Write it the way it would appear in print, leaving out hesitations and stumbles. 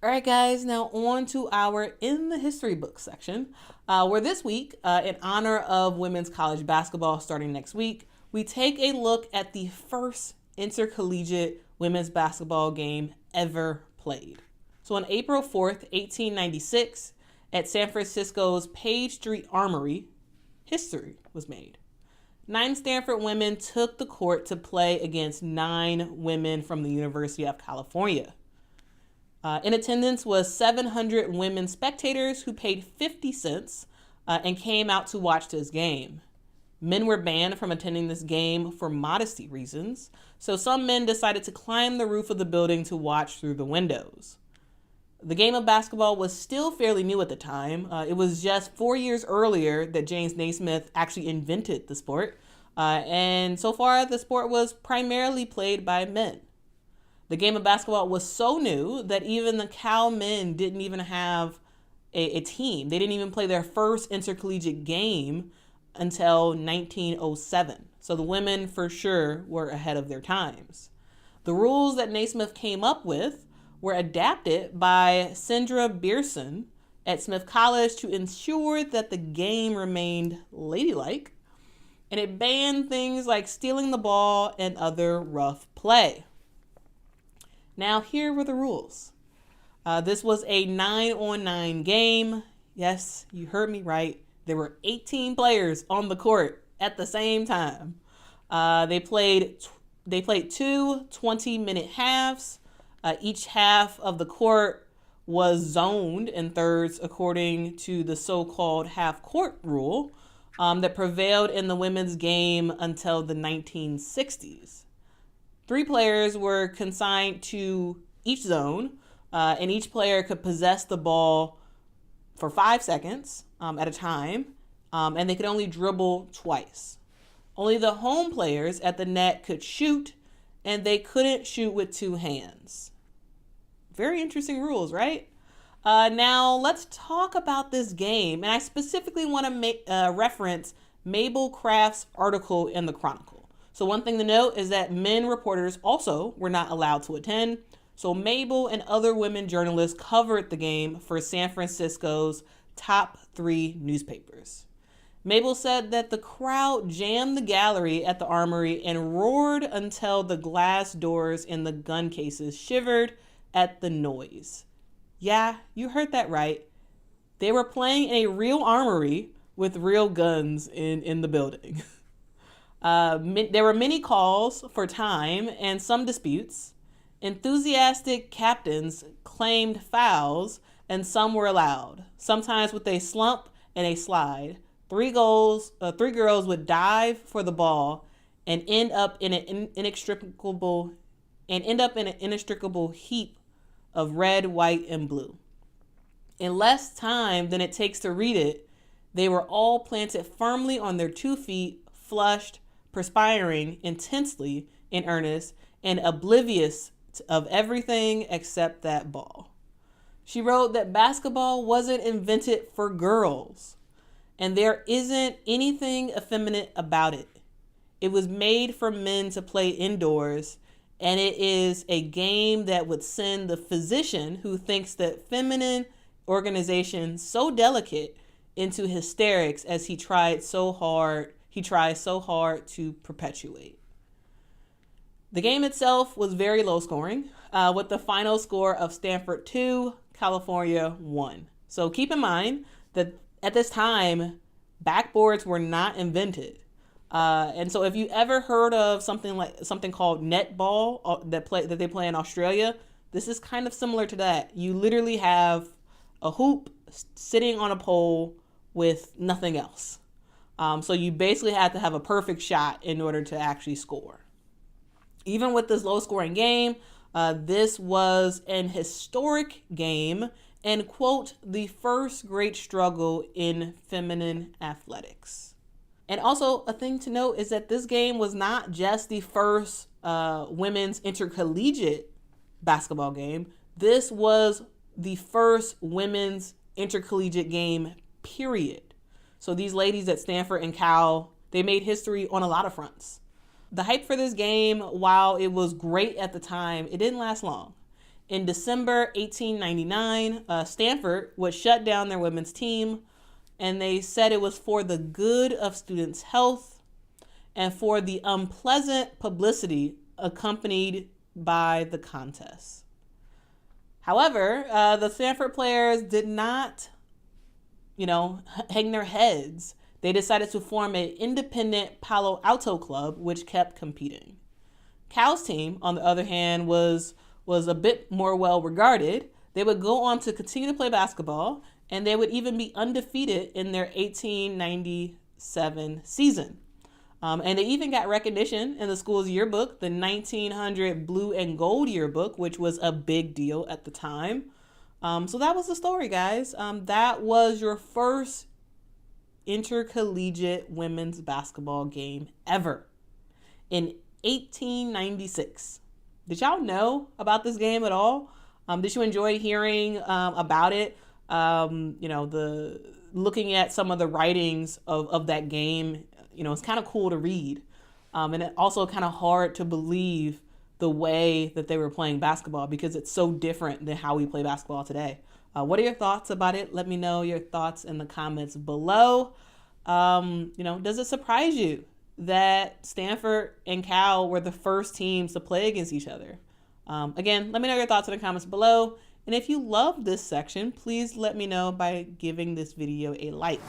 All right, guys, now on to our In the History Book section, where this week, in honor of women's college basketball starting next week, we take a look at the first intercollegiate women's basketball game ever played. So on April 4th, 1896, at San Francisco's Page Street Armory, history was made. 9 Stanford women took the court to play against 9 women from the University of California. In attendance was 700 women spectators who paid 50 cents and came out to watch this game. Men were banned from attending this game for modesty reasons, so some men decided to climb the roof of the building to watch through the windows. The game of basketball was still fairly new at the time. It was just 4 years earlier that James Naismith actually invented the sport, and so far the sport was primarily played by men. The game of basketball was so new that even the Cal men didn't even have a team. They didn't even play their first intercollegiate game until 1907. So the women for sure were ahead of their times. The rules that Naismith came up with were adapted by Sandra Beerson at Smith College to ensure that the game remained ladylike, and it banned things like stealing the ball and other rough play. Now, here were the rules. This was a 9-on-9 game. Yes, you heard me right. There were 18 players on the court at the same time. They played 2 20-minute halves. Each half of the court was zoned in thirds according to the so-called half-court rule that prevailed in the women's game until the 1960s. 3 players were consigned to each zone, and each player could possess the ball for 5 seconds at a time, and they could only dribble twice. Only the home players at the net could shoot, and they couldn't shoot with 2 hands. Very interesting rules, right? Now, let's talk about this game, and I specifically want to reference Mabel Craft's article in the Chronicle. So one thing to note is that men reporters also were not allowed to attend. So Mabel and other women journalists covered the game for San Francisco's top 3 newspapers. Mabel said that the crowd jammed the gallery at the Armory and roared until the glass doors in the gun cases shivered at the noise. Yeah, you heard that right. They were playing in a real armory with real guns in the building. There were many calls for time and some disputes. Enthusiastic captains claimed fouls, and some were allowed, sometimes with a slump and a slide. 3 girls would dive for the ball and end up in an inextricable heap of red, white, and blue. In less time than it takes to read it, they were all planted firmly on their 2 feet, flushed, perspiring intensely in earnest, and oblivious of everything except that ball. She wrote that basketball wasn't invented for girls, and there isn't anything effeminate about it. It was made for men to play indoors, and it is a game that would send the physician who thinks that feminine organization so delicate into hysterics as he tries so hard to perpetuate. The game itself was very low scoring, with the final score of Stanford 2, California 1. So keep in mind that at this time, backboards were not invented. And so if you ever heard of something called netball that they play in Australia, this is kind of similar to that. You literally have a hoop sitting on a pole with nothing else. So you basically had to have a perfect shot in order to actually score. Even with this low-scoring game, this was an historic game and, quote, the first great struggle in feminine athletics. And also, a thing to note is that this game was not just the first women's intercollegiate basketball game. This was the first women's intercollegiate game, period. So these ladies at Stanford and Cal, they made history on a lot of fronts. The hype for this game, while it was great at the time, it didn't last long. In December 1899, Stanford would shut down their women's team, and they said it was for the good of students' health and for the unpleasant publicity accompanied by the contest. However, the Stanford players did not, hang their heads. They decided to form an independent Palo Alto club, which kept competing. Cal's team, on the other hand, was a bit more well regarded. They would go on to continue to play basketball, and they would even be undefeated in their 1897 season. And they even got recognition in the school's yearbook, the 1900 Blue and Gold yearbook, which was a big deal at the time. So that was the story, guys. That was your first intercollegiate women's basketball game ever in 1896. Did y'all know about this game at all? Did you enjoy hearing about it? The looking at some of the writings of that game, it's kind of cool to read. And it also kind of hard to believe the way that they were playing basketball because it's so different than how we play basketball today. What are your thoughts about it? Let me know your thoughts in the comments below. Does it surprise you that Stanford and Cal were the first teams to play against each other? Again, let me know your thoughts in the comments below. And if you love this section, please let me know by giving this video a like.